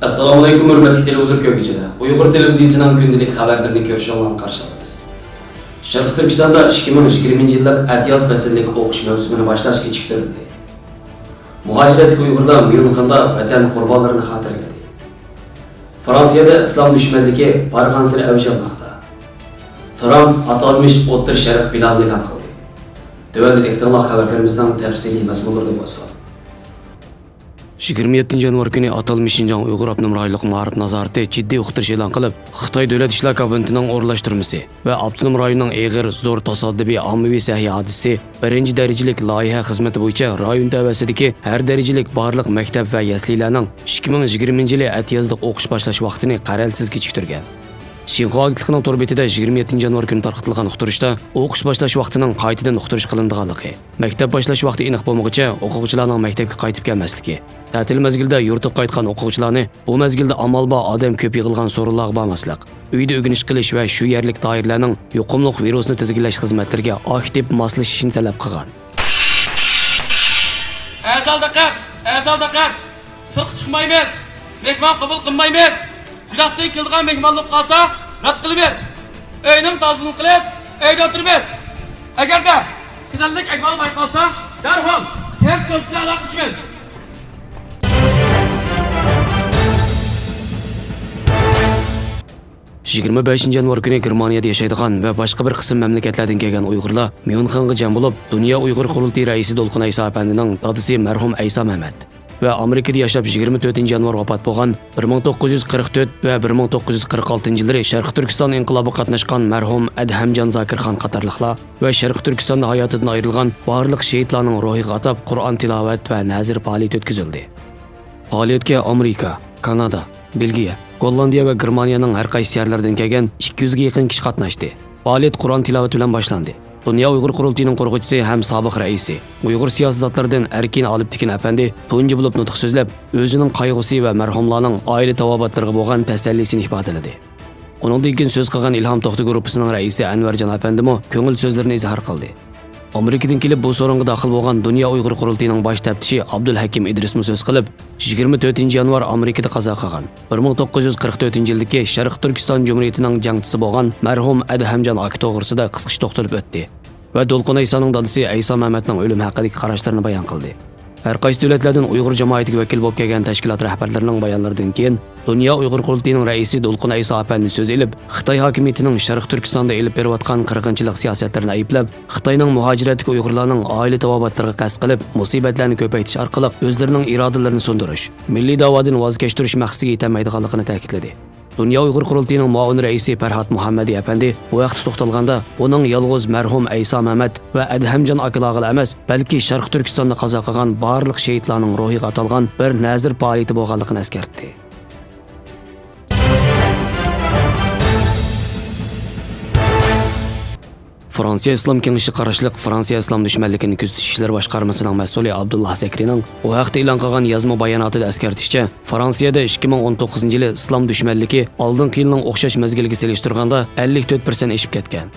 Assalomu alaykum hurmatli televizor ko'ruvchilar. Uyg'ur televiziyasining kundalik xabarlarini ko'rishinglarni qarshi olamiz. Sharq Turkistonda 2020-yillik atyoz fasllik o'qish mavsumini boshlash kechiktirildi. Muhojiratlik Uyg'urlar Myunxenda vatan qurbonlarini xotirladi. Fransiyada islom dushmanligi barg'ansir avj olmoqda. Tramp atalmış o'tir sharq planini e'lon qildi. Tövəndə ixtilaf xabarlarimizdan tafsiliy mazmunlarda bo'lsin. 27 yanvar günü atalmış Şinjan Uyghur Abnum Raylık Mağarip Nazareti ciddi uqtırış e'lon qilib, Xitoy Davlat ishlar kabinetining o'rlashtirmasi va Abdunum rayonining eg'ir zo'r tasaddubiy ommaviy sahiy hodisi birinchi darajalik loyiha xizmati bo'yicha rayon tavasidagi har darajalik barliq maktab va yaslilarning 2020-yil atyozda o'qish boshlash vaqtini qaralsiz kechiktirgan. Xinhua agentligining to'r betida 27 yanvar kuni tarqatilgan uqtirishda o'qish boshlash vaqtining qaytadan uqtirish qilinganligi, maktab boshlash vaqti aniq bo'lmaguncha o'quvchilarning maktabga qaytib kelmasligi, ta'til mezgilida yurtga qaytgan o'quvchilarni bu mezgilda amal bor odam ko'p yig'ilgan so'rinlarga bormaslik, uyda o'rganish qilish va shu yerlik doiralarning yuqumli virusni tizginlash xizmatlariga aktiv moslashishni talab qilgan. Azal diqqat. Sirq chiqmaymiz. Mehmon qabul qilmaymiz. Jiratdan kelgan mehmonlik qolsa, rad qilamiz. Uyning tozalarini qilib, uyda o'tiramiz. Agarda kasallik ahvoli bayqalsa, darhol tez ko'pchilik aloqalashamiz. 25 yanvar günü Germaniyada yashaydigan va boshqa bir qism mamlakatlardan kelgan Uyg'urlar Myunxenga jam bo'lib, Dunyo Uyg'ur qurultiyi raisi Do'lqin Ayso apandining dadisi marhum Ayso Mamat ve Amerikada yashab 24 yanvar vafot bo'lgan 1944 ve 1946 yillari Sharq Turkiston inqilobi qatnashgan marhum Adhamjon Zokirxon qatorliqlar ve Sharq Turkistonda hayotidan ayrilgan barliq shehidlarning ruhiga atab Qur'on tilovat ve nazir faoliyat o'tkazildi. Faoliyatga Amerika, Kanada, Belgiya, Gollandiya ve Germaniyaning har qaysi yerlardan kelgan 200 ga yaqin kishi qatnashdi. Faoliyat Qur'on tilovati bilan boshlandi. Dunyo Uyg'ur qurultiyining qo'rg'uvchisi ham sobiq raisi, Uyg'ur siyosatchilaridan Erkin Aliptekin apandi tunji bo'lib nutq so'zlab, o'zining qayg'usi va marhumlarning oila tavobatlariga bo'lgan tasallisini ifodaladi. Uningdan keyin so'z qilgan Ilhom To'xti guruhining raisi Anvarjon apandimi ko'ngil so'zlarini izhor qildi. Amerikadan kelib bu so'ringa daxil bo'lgan Dunyo Uyg'ur qurultiyining bosh taftishi Abdulhakim Idrismi so'z qilib, 24 yanvar Amerikada qazo qilgan 1944 yildagi Sharq Turkiston Jumhuriyatining jangchisi bo'lgan marhum Adhamjon aka to'g'risida qisqacha to'xtalib o'tdi va Do'lqin Aysoning dadisi Ayso Mamatning o'limi haqidagi qarashlarini bayon qildi. Har qaysi davlatlardan Uyg'ur jamoatiga vakil bo'lib kelgan tashkilot rahbarlarining bayonlaridan keyin Dunyo Uyg'ur qurultiyining raisi Do'lqin Ayso apandi so'z elib, Xitoy hokimiyatining Sharq Turkistonda elib berayotgan qirg'inchilik siyosatlarini ayblab, Xitoyning muhojiratga Uyg'urlarning oila tavobatlariga qasd qilib, musibatlarni ko'paytirish orqali o'zlarining irodalarini so'ndirish, milliy da'vodan voz kechish maqsadiga yetolmaydiganligini ta'kidladi. Dunyo Uyg'ur qurultiyining muavin raisi Farhod Muhammadi apandi bu vaqtda to'xtalganda, uning yolg'iz marhum Ayso Mamat va Adhamjon akalarga emas, balki Sharq Turkistonda qazo qilgan barliq shehidlarning ruhiga atalgan bir nazir faoliyati bo'lganligini eskartdi. Fransiya Islom Kengashi qarashliq Fransiya Islom dushmanligini kuzatish ishlari boshqarmasining mas'uli Abdullah Zakrining u vaqtda e'lon qilgan yozma bayonotida eskartishicha, Fransiyada 2019-yil islom dushmanligi oldingi yilning o'xshash mezgiliga solishtirganda 54% eshib ketgan.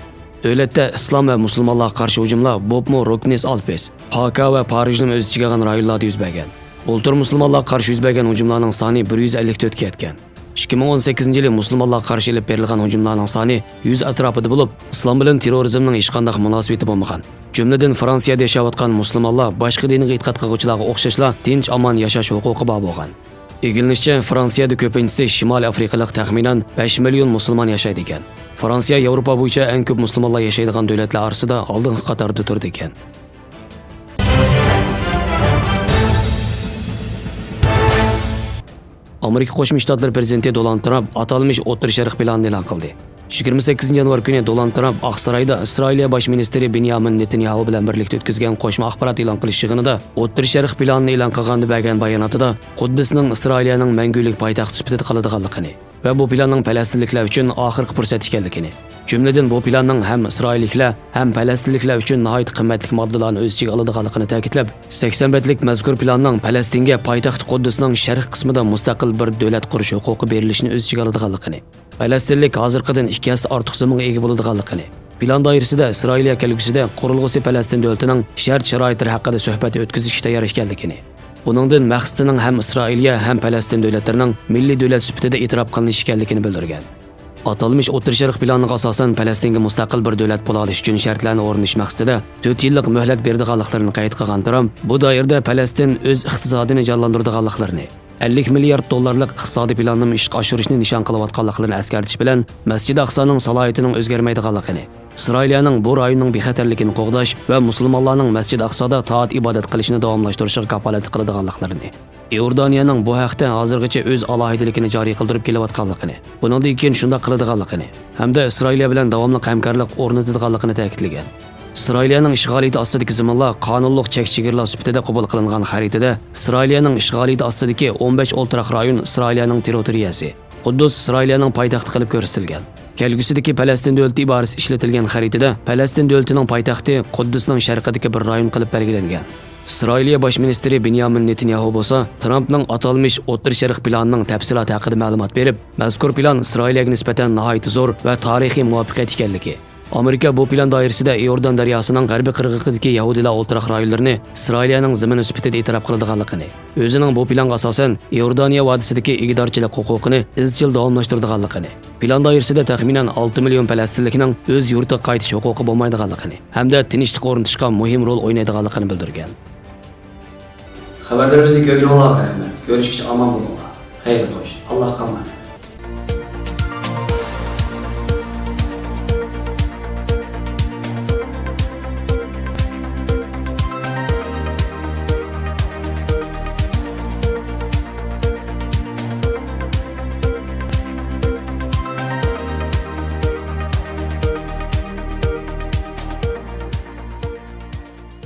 Davlatda islom va musulmonlarga qarshi hujumlar Bobmo, Roknes, Alpes, Haka va Parijning o'z ichiga olgan rayonlarda yuz bergan. Bultur musulmonlarga qarshi yuz bergan hujumlarning soni 154 ga yetgan. 2018-yili musulmonlarga qarshi elib berilgan hujumlarning soni 100 atrofida bo'lib, islom bilan terrorizmning hech qanday munosabati bo'lmagan. Jumladan Fransiyada yashayotgan musulmonlar boshqa dinga e'tiqod qiluvchilarga o'xshashla tinch omon yashash huquqi bor bo'lgan. Egilinishcha, Fransiyada ko'pincha Shimoliy Afrikalik taxminan 5 million musulmon yashaydi ekan. Fransiya Yevropa bo'yicha eng ko'p musulmonlar yashaydigan davlatlar orasida oldingi qatorda turdi ekan. Amerika Qo'shma Shtatlari prezidenti Donald Trump atalmış o'tir sharq planini e'lon qildi. 28 yanvar kuni Donald Trump Oqsaroyda Isroiliya bosh ministri Benyamin Netanyahu bilan birlikda o'tkazgan qo'shma axborot e'lon qilish yig'inida o'tir sharq planini e'lon qilganda bergan bayonotida Quddusning Isroiliyaning mangulik poytaxti sifatida qoladiganligini va bu planning falastinliklar uchun oxirgi fursat ekanligini, jumladan bu planning ham isroilliklar ham falastinliklar uchun nihoyat qimmatli moddalarni o'z ichiga oladiganligini ta'kidlab, 80 betlik mazkur planning Falastinga poytaxt Quddusning sharq qismida mustaqil bir davlat qurish huquqi berilishini o'z ichiga oladiganligini, falastinlik hozirgidan 2 hassa ortiq zaminga ega bo'ladiganligini, plan doirasida Isroiliya kelgusida qurilg'usi Falastin davlatining shart-sharoitlari haqida suhbat o'tkazishga tayyor ekanligini, Buningdan maqsadining ham Isroiliya ham Falastin davlatlarining milliy davlat sifatida e'tirof qilinishi ekanligini bildirgan. Atalmış O'rta Sharq planiga asosan Falastinga mustaqil bir davlat bo'la olish uchun shartlarni o'rnash maqsadida 4 yillik muhlat berdiganliklarini qayd qilgan Trump, bu doirada Falastin o'z iqtisodini jonlantiradiganliklarini, 50 milliard dollarlik iqtisodiy planni ishga oshirishni nishon qilayotganliklarini eskartish bilan Masjid Aqsoning salohiyatining o'zgarmaydiganligini, Isroiliyaning bu rayonning bexatarligini qo'g'dash va musulmonlarning Masjid Aqsoda toat ibodat qilishini davomlashtirishiga kafolat qiladiganliklarini, Iordaniyaning bu haqda hozirgacha o'z alohidaligini joriy qildirib kelayotganligini, buningdan keyin shunday qiladiganligini hamda Isroiliya bilan davomli hamkorlik o'rnatadiganligini ta'kidlagan. Isroiliyaning ishg'oliyati ostidagi zamonlar qonunliq chek-chegaralar sifatida qabul qilingan xaritada Isroiliyaning ishg'oliyati ostidagi 15 o'ltiraq rayon Isroiliyaning territoriyasi, Quddus Isroiliyaning poytaxti qilib ko'rsatilgan. Kelgusidagi Falastin davlati iborasi ishlatilgan xaritada Falastin davlatining poytaxti Quddusning sharqidagi bir rayon qilib belgilangan. Isroiliya bosh ministri Benyamin Netanyahu bo'lsa, Trumpning atalmış O'rta Sharq planining tafsiloti haqida ma'lumot berib, mazkur plan Isroiliyaga nisbatan nihoyat zo'r va tarixiy muvaffaqiyat ekanligi, Amerika bu plan doirasida Iordan daryosining g'arbiy qirg'og'idagi Yahudilar o'ltiraq rayonlarini Isroiliyaning zimini sifatida e'tirof qiladiganligini, o'zining bu planga asosan Iordaniya vodisidagi igidorchilik huquqini izchil davomlashtiradiganligini, plan doirasida taxminan 6 million falastinlikning o'z yurtiga qaytish huquqi bo'lmaydiganligini hamda tinchlik o'rnatishga muhim rol o'ynaydiganligini bildirgan. Xabarlarimizni ko'rganingizga rahmat. Ko'rishgacha omon bo'linglar. Xayr xo'sh. Allohga omonat.